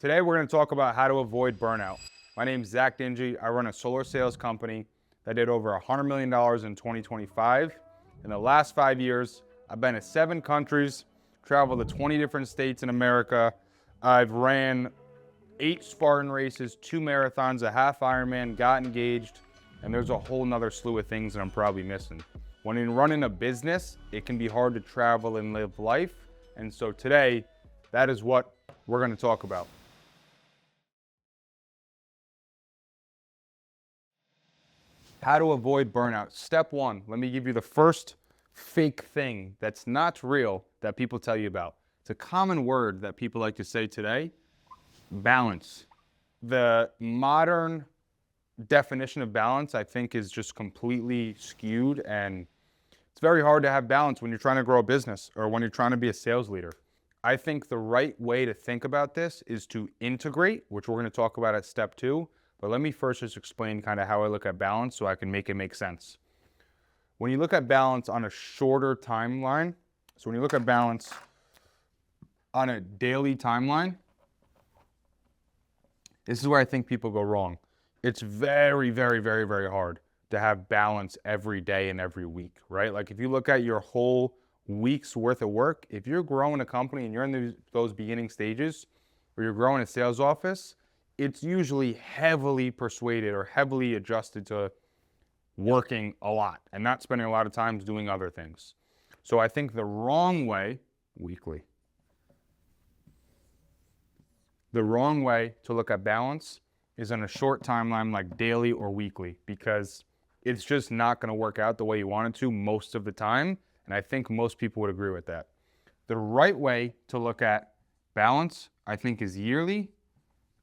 Today we're going to talk about how to avoid burnout. My name is Zach Dingy. I run a solar sales company that did over $100 million in 2025. In the last 5 years, I've been to 7 countries, traveled to 20 different states in America. I've ran 8 Spartan races, 2 marathons, a half Ironman, got engaged, and there's a whole nother slew of things that I'm probably missing. When you're running a business, it can be hard to travel and live life. And so today, that is what we're going to talk about. How to avoid burnout. Step 1, let me give you the first fake thing that's not real that people tell you about. It's a common word that people like to say today, balance. The modern definition of balance, I think, is just completely skewed, and it's very hard to have balance when you're trying to grow a business or when you're trying to be a sales leader. I think the right way to think about this is to integrate, which we're going to talk about at step 2. But let me first just explain kind of how I look at balance so I can make it make sense. When you look at balance on a shorter timeline, so when you look at balance on a daily timeline, this is where I think people go wrong. It's very, very, very, very hard to have balance every day and every week, right? Like if you look at your whole week's worth of work, if you're growing a company and you're in those beginning stages, or you're growing a sales office, it's usually heavily persuaded or heavily adjusted to working a lot and not spending a lot of time doing other things. So I think the wrong way, weekly, the wrong way to look at balance is on a short timeline like daily or weekly, because it's just not going to work out the way you want it to most of the time. And I think most people would agree with that. The right way to look at balance, I think, is yearly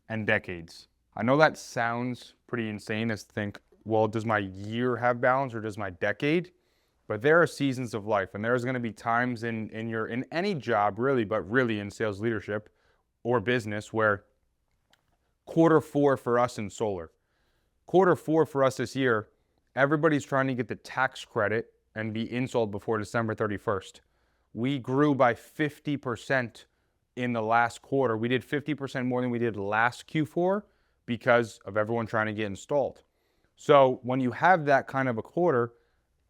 and decades. I know that sounds pretty insane as to think, well, does my year have balance or does my decade? But there are seasons of life, and there's going to be times in any job really, but really in sales leadership or business, where Q4 for us in solar, Q4 for us this year, everybody's trying to get the tax credit and be installed before December 31st. We grew by 50% in the last quarter. We did 50% more than we did last Q4 because of everyone trying to get installed. So when you have that kind of a quarter,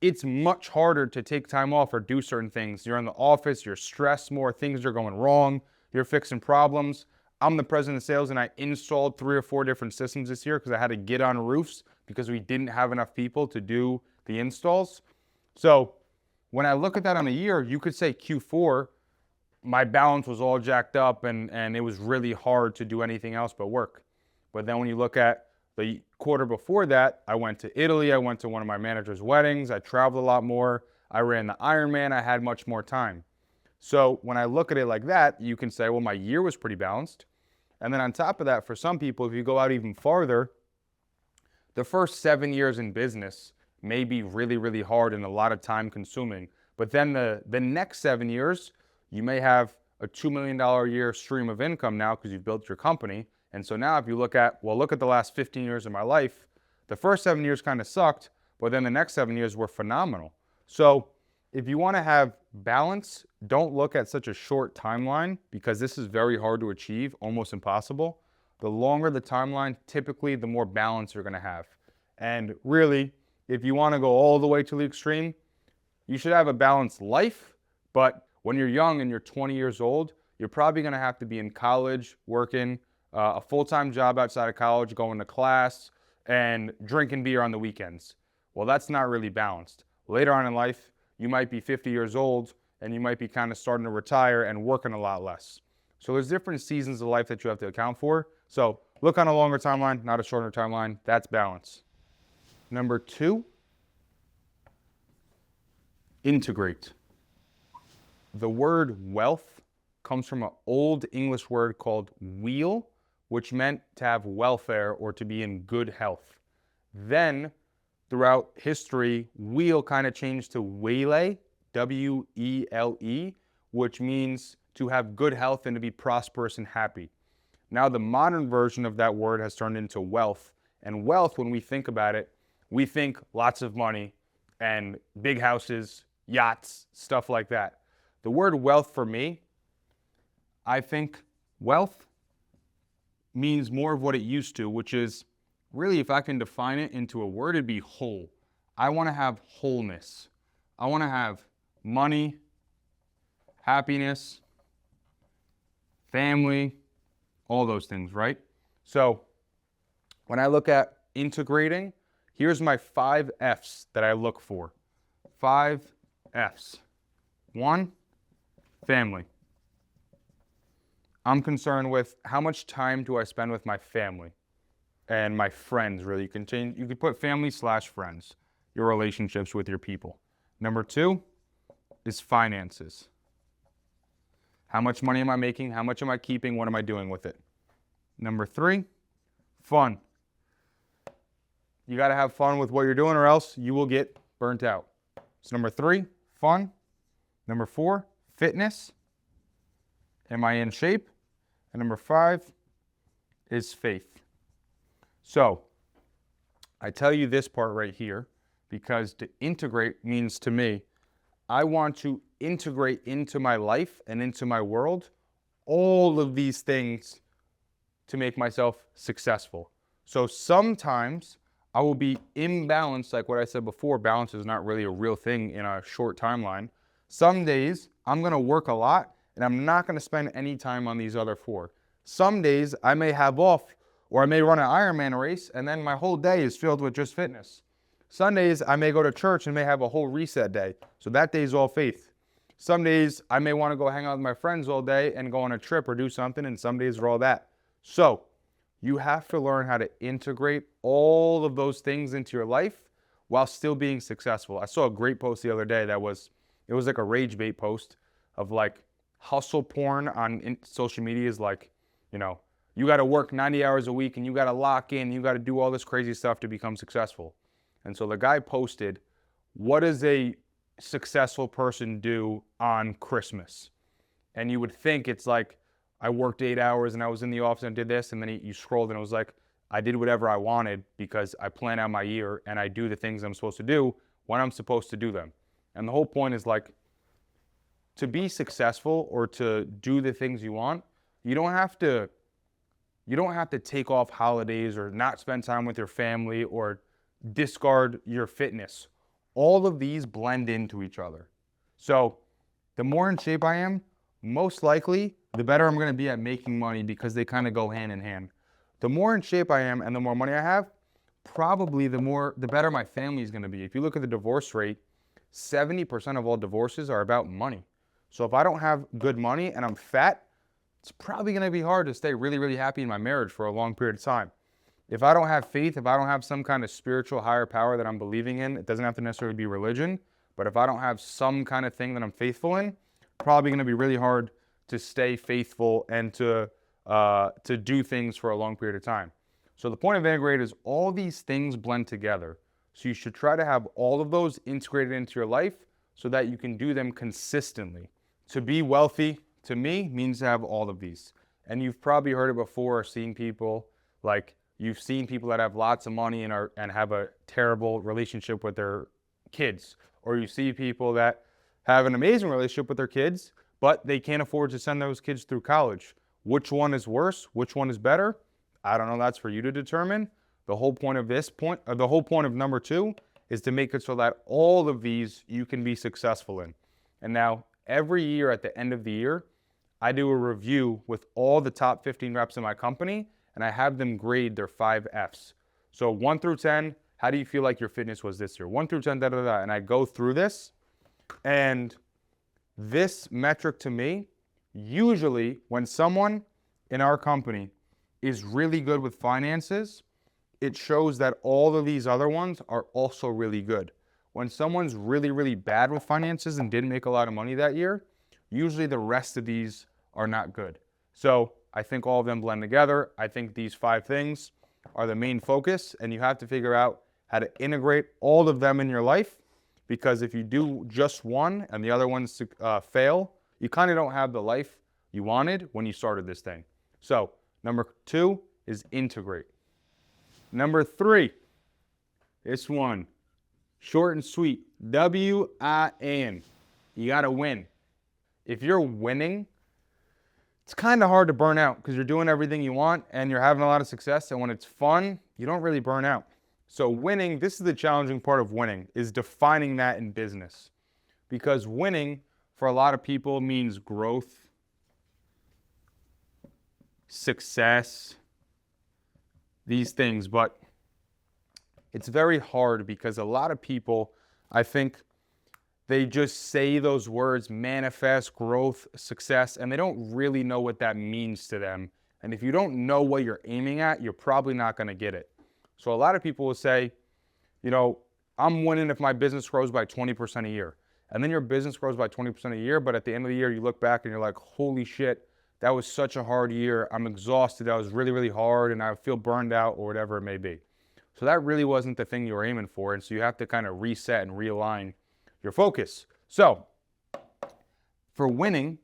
it's much harder to take time off or do certain things. You're in the office, you're stressed more, things are going wrong, you're fixing problems. I'm the president of sales and I installed 3 or 4 different systems this year because I had to get on roofs because we didn't have enough people to do the installs. So when I look at that on a year, you could say Q4, my balance was all jacked up and it was really hard to do anything else but work. But then when you look at the quarter before that, I went to Italy, I went to one of my manager's weddings, I traveled a lot more, I ran the Ironman, I had much more time. So when I look at it like that, you can say, well, my year was pretty balanced. And then on top of that, for some people, if you go out even farther, the first 7 years in business may be really, really hard and a lot of time consuming. But then the next 7 years, you may have a $2 million a year stream of income now because you've built your company. And so now if you look at the last 15 years of my life, the first 7 years kind of sucked, but then the next 7 years were phenomenal. So if you want to have balance, don't look at such a short timeline because this is very hard to achieve, almost impossible. The longer the timeline, typically the more balance you're going to have. And really, if you want to go all the way to the extreme, you should have a balanced life, but when you're young and you're 20 years old, you're probably going to have to be in college, working a full-time job outside of college, going to class, and drinking beer on the weekends. Well, that's not really balanced. Later on in life, you might be 50 years old, and you might be kind of starting to retire and working a lot less. So there's different seasons of life that you have to account for. So look on a longer timeline, not a shorter timeline. That's balance. Number 2, integrate. The word wealth comes from an old English word called weal, which meant to have welfare or to be in good health. Then, throughout history, weal kind of changed to wele, W-E-L-E, which means to have good health and to be prosperous and happy. Now, the modern version of that word has turned into wealth. And wealth, when we think about it, we think lots of money and big houses, yachts, stuff like that. The word wealth for me, I think wealth means more of what it used to, which is really, if I can define it into a word, it'd be whole. I want to have wholeness. I want to have money, happiness, family, all those things, right? So when I look at integrating, here's my 5 F's that I look for. 5 F's. 1, family. I'm concerned with how much time do I spend with my family and my friends, really. You can put family/friends, your relationships with your people. Number 2 is finances. How much money am I making? How much am I keeping? What am I doing with it? Number 3, fun. You got to have fun with what you're doing or else you will get burnt out. So number 3, fun. Number 4, fitness. Am I in shape? And number 5 is faith. So I tell you this part right here because to integrate means to me, I want to integrate into my life and into my world all of these things to make myself successful. So sometimes I will be imbalanced, like what I said before, balance is not really a real thing in a short timeline. Some days I'm gonna work a lot and I'm not gonna spend any time on these other 4. Some days I may have off or I may run an Ironman race and then my whole day is filled with just fitness. Some days I may go to church and may have a whole reset day. So that day is all faith. Some days I may wanna go hang out with my friends all day and go on a trip or do something, and some days are all that. So you have to learn how to integrate all of those things into your life while still being successful. I saw a great post the other day it was like a rage bait post of like hustle porn on social media is like, you got to work 90 hours a week and you got to lock in, you got to do all this crazy stuff to become successful. And so the guy posted, what does a successful person do on Christmas? And you would think it's like, I worked 8 hours and I was in the office and did this, and then you scrolled and it was like, I did whatever I wanted because I plan out my year and I do the things I'm supposed to do when I'm supposed to do them. And the whole point is like, to be successful or to do the things you want, you don't have to take off holidays or not spend time with your family or discard your fitness. All of these blend into each other. So the more in shape I am, most likely the better I'm going to be at making money because they kind of go hand in hand. The more in shape I am and the more money I have, probably the better my family is going to be. If you look at the divorce rate, 70% of all divorces are about money. So if I don't have good money and I'm fat, it's probably going to be hard to stay really, really happy in my marriage for a long period of time. If I don't have faith, if I don't have some kind of spiritual higher power that I'm believing in, it doesn't have to necessarily be religion, but if I don't have some kind of thing that I'm faithful in, probably going to be really hard to stay faithful and to do things for a long period of time. So the point of integrate is all these things blend together. So you should try to have all of those integrated into your life so that you can do them consistently. To be wealthy, to me, means to have all of these. And you've probably heard it before or seen people, like you've seen people that have lots of money and have a terrible relationship with their kids. Or you see people that have an amazing relationship with their kids, but they can't afford to send those kids through college. Which one is worse? Which one is better? I don't know. That's for you to determine. The whole point of number 2 is to make it so that all of these you can be successful in. And now every year at the end of the year, I do a review with all the top 15 reps in my company, and I have them grade their 5 F's. So 1 through 10, how do you feel like your fitness was this year? 1 through 10, and I go through this. And this metric to me, usually when someone in our company is really good with finances, it shows that all of these other ones are also really good. When someone's really, really bad with finances and didn't make a lot of money that year, usually the rest of these are not good. So I think all of them blend together. I think these 5 things are the main focus, and you have to figure out how to integrate all of them in your life, because if you do just one and the other ones fail, you kind of don't have the life you wanted when you started this thing. So number 2 is integrate. Number 3, this one, short and sweet, W-I-N. You got to win. If you're winning, it's kind of hard to burn out because you're doing everything you want and you're having a lot of success. And when it's fun, you don't really burn out. So winning, this is the challenging part of winning, is defining that in business. Because winning for a lot of people means growth, success, these things. But it's very hard because a lot of people, I think, they just say those words, manifest, growth, success, and they don't really know what that means to them. And if you don't know what you're aiming at, you're probably not going to get it. So a lot of people will say, you know, I'm winning if my business grows by 20% a year. And then your business grows by 20% a year, but at the end of the year, you look back and you're like, holy shit, that was such a hard year. I'm exhausted. That was really, really hard, and I feel burned out or whatever it may be. So that really wasn't the thing you were aiming for. And so you have to kind of reset and realign your focus. So for winning,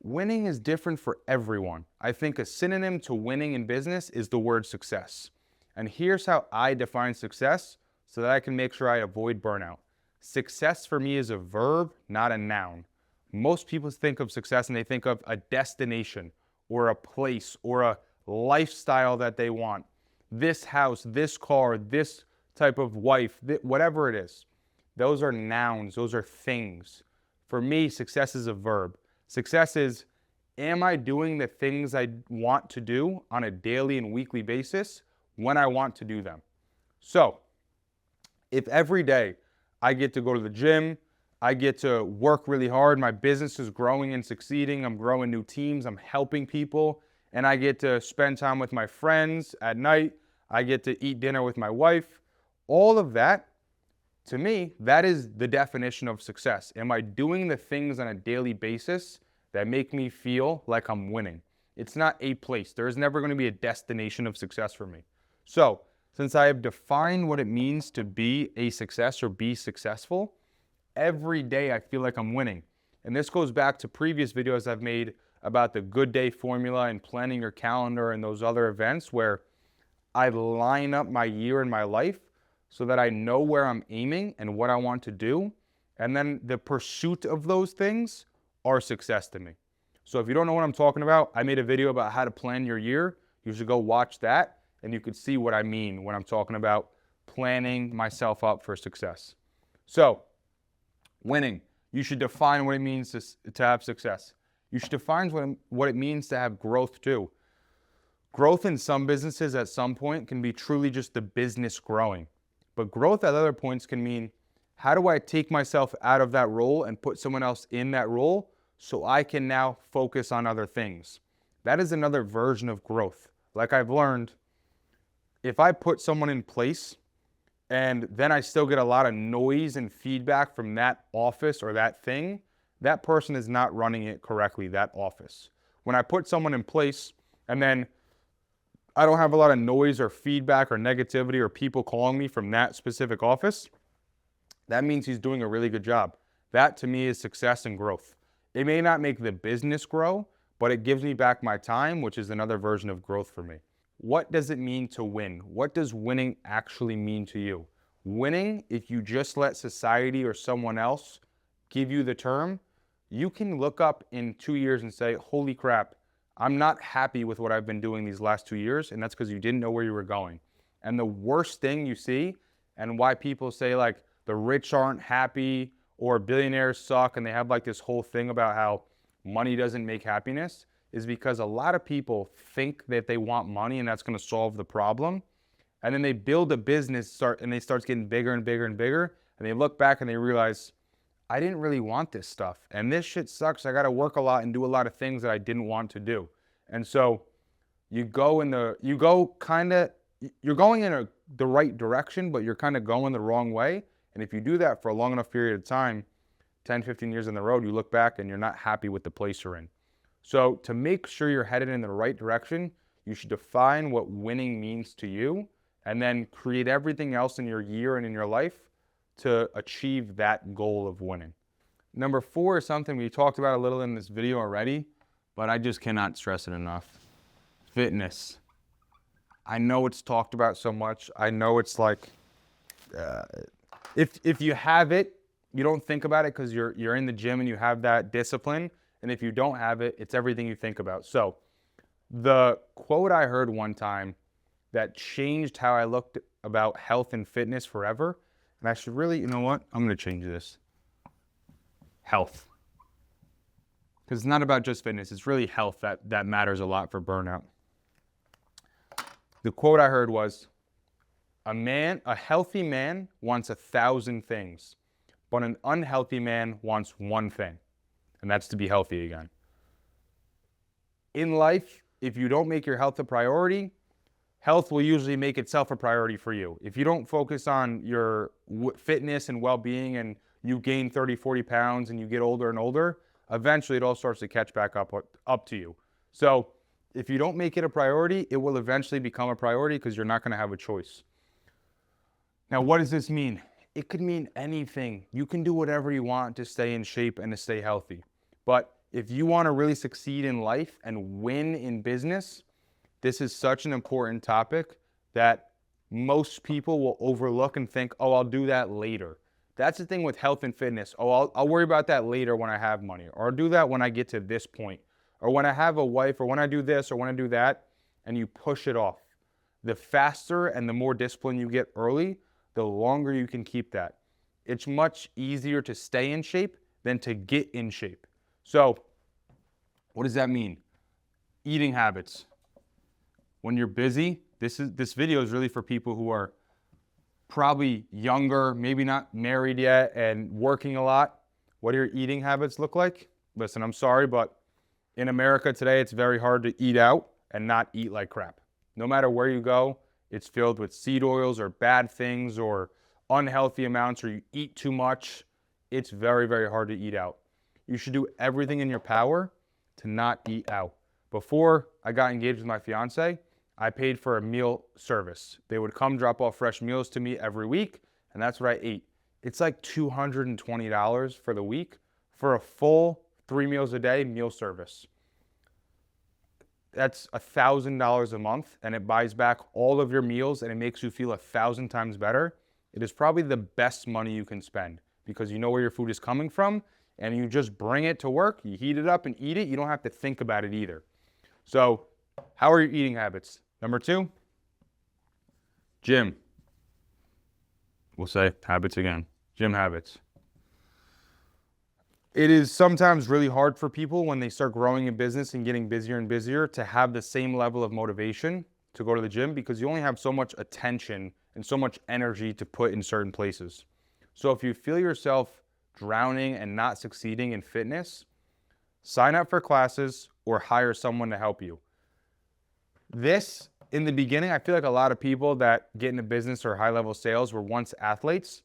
winning is different for everyone. I think a synonym to winning in business is the word success. And here's how I define success so that I can make sure I avoid burnout. Success for me is a verb, not a noun. Most people think of success and they think of a destination or a place or a lifestyle that they want. This house, this car, this type of wife, whatever it is. Those are nouns, those are things. For me, success is a verb. Success is, am I doing the things I want to do on a daily and weekly basis when I want to do them? So, if every day I get to go to the gym, I get to work really hard, my business is growing and succeeding, I'm growing new teams, I'm helping people, and I get to spend time with my friends at night, I get to eat dinner with my wife, all of that, to me, that is the definition of success. Am I doing the things on a daily basis that make me feel like I'm winning? It's not a place. There is never going to be a destination of success for me. So, since I have defined what it means to be a success or be successful, every day I feel like I'm winning. And this goes back to previous videos I've made about the good day formula and planning your calendar and those other events where I line up my year and my life so that I know where I'm aiming and what I want to do. And then the pursuit of those things are success to me. So if you don't know what I'm talking about, I made a video about how to plan your year. You should go watch that and you could see what I mean when I'm talking about planning myself up for success. So winning, you should define what it means to have success. You should define what it means to have growth too. Growth in some businesses at some point can be truly just the business growing. But growth at other points can mean, how do I take myself out of that role and put someone else in that role so I can now focus on other things? That is another version of growth. Like I've learned, if I put someone in place and then I still get a lot of noise and feedback from that office or that thing, that person is not running it correctly, that office. When I put someone in place and then I don't have a lot of noise or feedback or negativity or people calling me from that specific office, that means he's doing a really good job. That to me is success and growth. It may not make the business grow, but it gives me back my time, which is another version of growth for me. What does it mean to win? What does winning actually mean to you? Winning, if you just let society or someone else give you the term, you can look up in 2 years and say, holy crap, I'm not happy with what I've been doing these last 2 years, and that's because you didn't know where you were going. And the worst thing you see, and why people say like the rich aren't happy or billionaires suck, and they have like this whole thing about how money doesn't make happiness, is because a lot of people think that they want money and that's going to solve the problem. And then they build a business and they start getting bigger and bigger and bigger, and they look back and they realize, I didn't really want this stuff, and this shit sucks. I got to work a lot and do a lot of things that I didn't want to do. And so you're going in the right direction, but you're kind of going the wrong way. And if you do that for a long enough period of time, 10, 15 years on the road, you look back and you're not happy with the place you're in. So to make sure you're headed in the right direction, you should define what winning means to you and then create everything else in your year and in your life to achieve that goal of winning. Number 4 is something we talked about a little in this video already, but I just cannot stress it enough. Fitness. I know it's talked about so much. I know it's like, if you have it, you don't think about it because you're in the gym and you have that discipline, And if you don't have it, it's everything you think about. So the quote I heard one time that changed how I looked about health and fitness forever, and I should really, you know what? I'm going to change this. Health. Because it's not about just fitness. It's really health that matters a lot for burnout. The quote I heard was, a healthy man wants 1,000 things, but an unhealthy man wants one thing, and that's to be healthy again. In life, if you don't make your health a priority, health will usually make itself a priority for you. If you don't focus on your fitness and well-being and you gain 30, 40 pounds and you get older and older, eventually it all starts to catch back up to you. So if you don't make it a priority, it will eventually become a priority because you're not going to have a choice. Now, what does this mean? It could mean anything. You can do whatever you want to stay in shape and to stay healthy. But if you want to really succeed in life and win in business, this is such an important topic that most people will overlook and think, oh, I'll do that later. That's the thing with health and fitness. Oh, I'll worry about that later when I have money, or I'll do that when I get to this point, or when I have a wife, or when I do this, or when I do that, and you push it off. The faster and the more discipline you get early, the longer you can keep that. It's much easier to stay in shape than to get in shape. So what does that mean? Eating habits. When you're busy, this video is really for people who are probably younger, maybe not married yet, and working a lot. What do your eating habits look like? Listen, I'm sorry, but in America today, it's very hard to eat out and not eat like crap. No matter where you go, it's filled with seed oils or bad things or unhealthy amounts, or you eat too much. It's very, very hard to eat out. You should do everything in your power to not eat out. Before I got engaged with my fiance, I paid for a meal service. They would come drop off fresh meals to me every week, and that's what I ate. It's like $220 for the week for a full 3 meals a day meal service. That's $1,000 a month, and it buys back all of your meals, and it makes you feel 1,000 times better. It is probably the best money you can spend because you know where your food is coming from, and you just bring it to work, you heat it up and eat it. You don't have to think about it either. So how are your eating habits? Number 2, gym. We'll say habits again. Gym habits. It is sometimes really hard for people when they start growing in business and getting busier and busier to have the same level of motivation to go to the gym because you only have so much attention and so much energy to put in certain places. So if you feel yourself drowning and not succeeding in fitness, sign up for classes or hire someone to help you. This, in the beginning, I feel like a lot of people that get into business or high-level sales were once athletes.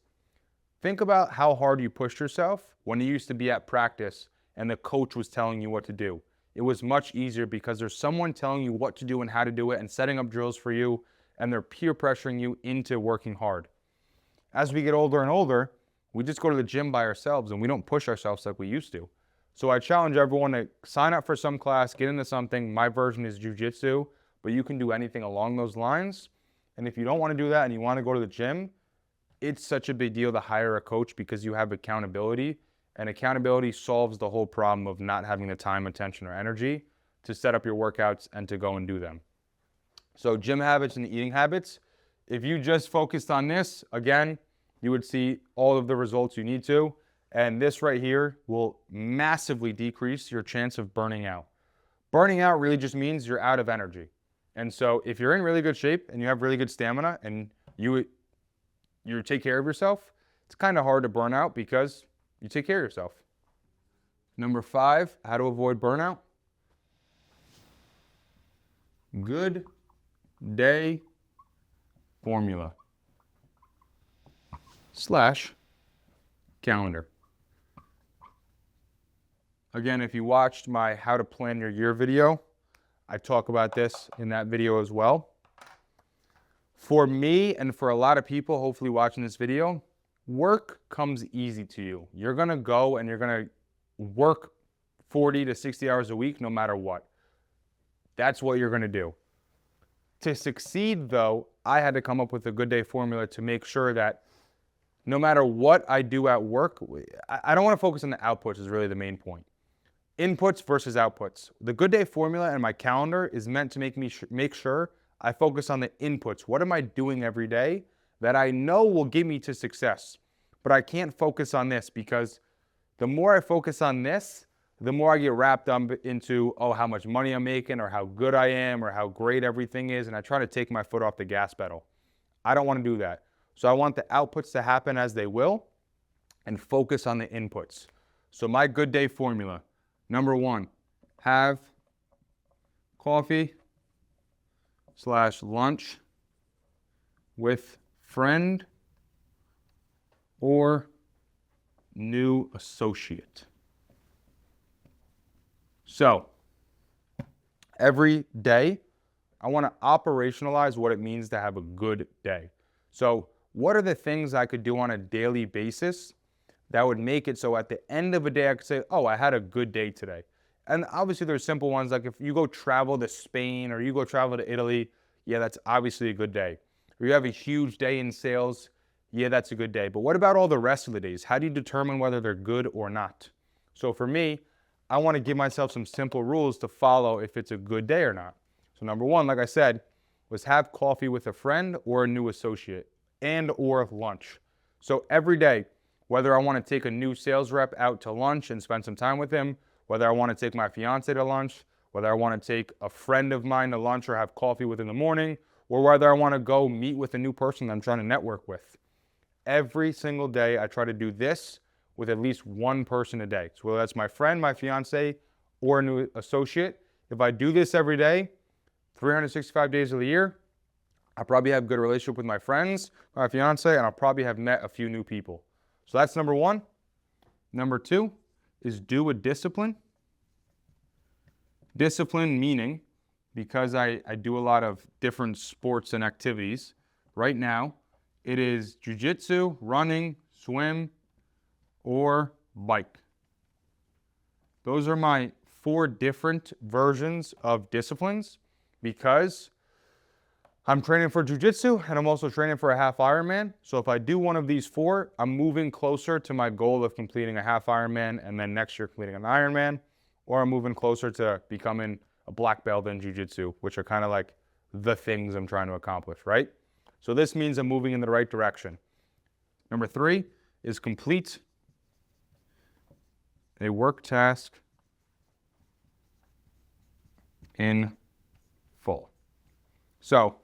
Think about how hard you pushed yourself when you used to be at practice and the coach was telling you what to do. It was much easier because there's someone telling you what to do and how to do it and setting up drills for you, and they're peer pressuring you into working hard. As we get older and older, we just go to the gym by ourselves and we don't push ourselves like we used to. So I challenge everyone to sign up for some class, get into something. My version is jiu-jitsu, but you can do anything along those lines. And if you don't want to do that and you want to go to the gym, it's such a big deal to hire a coach because you have accountability, and accountability solves the whole problem of not having the time, attention, or energy to set up your workouts and to go and do them. So gym habits and eating habits, if you just focused on this, again, you would see all of the results you need to. And this right here will massively decrease your chance of burning out. Burning out really just means you're out of energy. And so if you're in really good shape and you have really good stamina and you take care of yourself, it's kind of hard to burn out because you take care of yourself. Number 5, how to avoid burnout. Good day formula / calendar. Again, if you watched my how to plan your year video, I talk about this in that video as well. For me and for a lot of people hopefully watching this video, work comes easy to you. You're gonna go and you're gonna work 40 to 60 hours a week no matter what. That's what you're gonna do. To succeed though, I had to come up with a good day formula to make sure that no matter what I do at work, I don't wanna focus on the outputs is really the main point. Inputs versus outputs. The good day formula and my calendar is meant to make me make sure I focus on the inputs. What am I doing every day that I know will get me to success? But I can't focus on this because the more I focus on this, the more I get wrapped up into, oh, how much money I'm making or how good I am or how great everything is. And I try to take my foot off the gas pedal. I don't want to do that. So I want the outputs to happen as they will and focus on the inputs. So my good day formula, number 1, have coffee/lunch with friend or new associate. So every day, I want to operationalize what it means to have a good day. So what are the things I could do on a daily basis that would make it so at the end of a day I could say, oh, I had a good day today? And obviously there's simple ones like if you go travel to Spain or you go travel to Italy, yeah, that's obviously a good day. Or you have a huge day in sales, yeah, that's a good day. But what about all the rest of the days? How do you determine whether they're good or not? So for me, I want to give myself some simple rules to follow if it's a good day or not. So number 1, like I said, was have coffee with a friend or a new associate and or lunch. So every day, whether I want to take a new sales rep out to lunch and spend some time with him, whether I want to take my fiance to lunch, whether I want to take a friend of mine to lunch or have coffee with in the morning, or whether I want to go meet with a new person that I'm trying to network with. Every single day, I try to do this with at least one person a day. So whether that's my friend, my fiance, or a new associate, if I do this every day, 365 days of the year, I probably have a good relationship with my friends, my fiance, and I'll probably have met a few new people. So that's number 1. Number 2 is do a discipline. Discipline meaning, because I do a lot of different sports and activities, right now it is jiu-jitsu, running, swim, or bike. Those are my 4 different versions of disciplines because I'm training for jiu-jitsu and I'm also training for a half Ironman. So if I do one of these 4, I'm moving closer to my goal of completing a half Ironman and then next year completing an Ironman, or I'm moving closer to becoming a black belt in jiu-jitsu, which are kind of like the things I'm trying to accomplish, right? So this means I'm moving in the right direction. Number 3 is complete a work task in full. So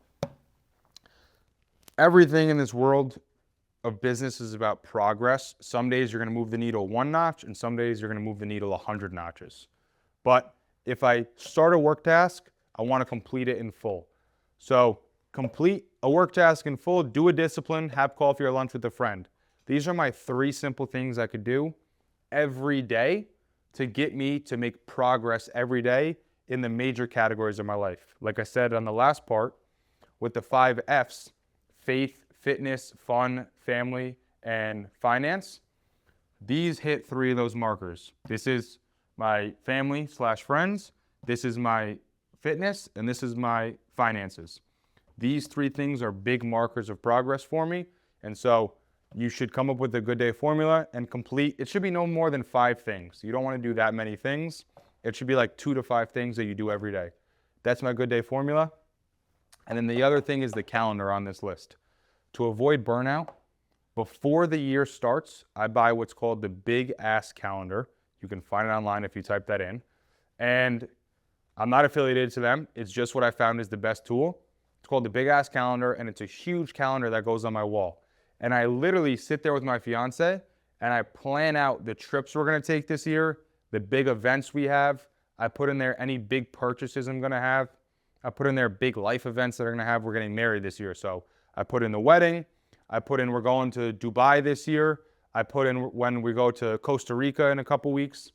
everything in this world of business is about progress. Some days you're going to move the needle 1 notch, and some days you're going to move the needle 100 notches. But if I start a work task, I want to complete it in full. So complete a work task in full, do a discipline, have coffee or lunch with a friend. These are my 3 simple things I could do every day to get me to make progress every day in the major categories of my life. Like I said on the last part, with the 5 F's, faith, fitness, fun, family, and finance, these hit 3 of those markers. This is my family/friends, this is my fitness, and this is my finances. These 3 things are big markers of progress for me, and so you should come up with a good day formula and complete. It should be no more than 5 things. You don't want to do that many things. It should be like 2 to 5 things that you do every day. That's my good day formula. And then the other thing is the calendar on this list. To avoid burnout, before the year starts, I buy what's called the Big Ass Calendar. You can find it online if you type that in. And I'm not affiliated to them. It's just what I found is the best tool. It's called the Big Ass Calendar, and it's a huge calendar that goes on my wall. And I literally sit there with my fiance and I plan out the trips we're going to take this year, the big events we have. I put in there any big purchases I'm going to have. I put in there big life events that are going to have. We're getting married this year. So I put in the wedding. I put in we're going to Dubai this year. I put in when we go to Costa Rica in a couple weeks.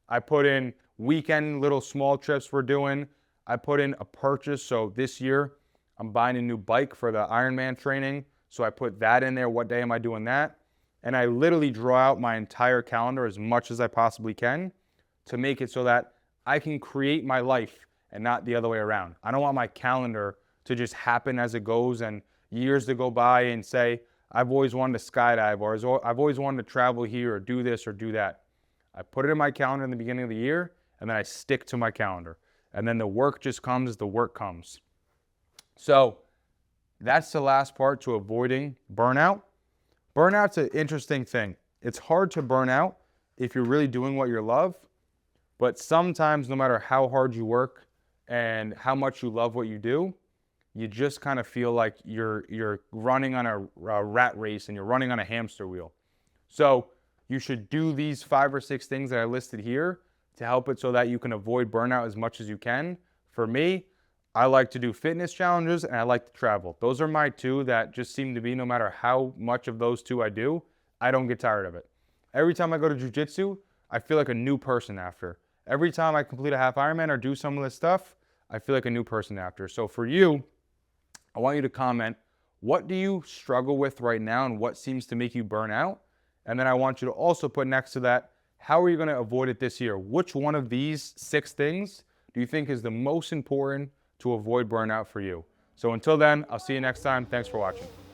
I put in weekend little small trips we're doing. I put in a purchase. So this year I'm buying a new bike for the Ironman training. So I put that in there. What day am I doing that? And I literally draw out my entire calendar as much as I possibly can to make it so that I can create my life and not the other way around. I don't want my calendar to just happen as it goes and years to go by and say, I've always wanted to skydive, or I've always wanted to travel here or do this or do that. I put it in my calendar in the beginning of the year, and then I stick to my calendar. And then the work just comes as the work comes. So that's the last part to avoiding burnout. Burnout's an interesting thing. It's hard to burn out if you're really doing what you love, but sometimes no matter how hard you work and how much you love what you do, you just kind of feel like you're running on a rat race and you're running on a hamster wheel. So you should do these 5 or 6 things that I listed here to help it so that you can avoid burnout as much as you can. For me, I like to do fitness challenges and I like to travel. Those are my 2 that just seem to be, no matter how much of those 2 I do, I don't get tired of it. Every time I go to jiu-jitsu, I feel like a new person after. Every time I complete a half Ironman or do some of this stuff, I feel like a new person after. So for you, I want you to comment, what do you struggle with right now and what seems to make you burn out? And then I want you to also put next to that, how are you going to avoid it this year? Which one of these 6 things do you think is the most important to avoid burnout for you? So until then, I'll see you next time. Thanks for watching.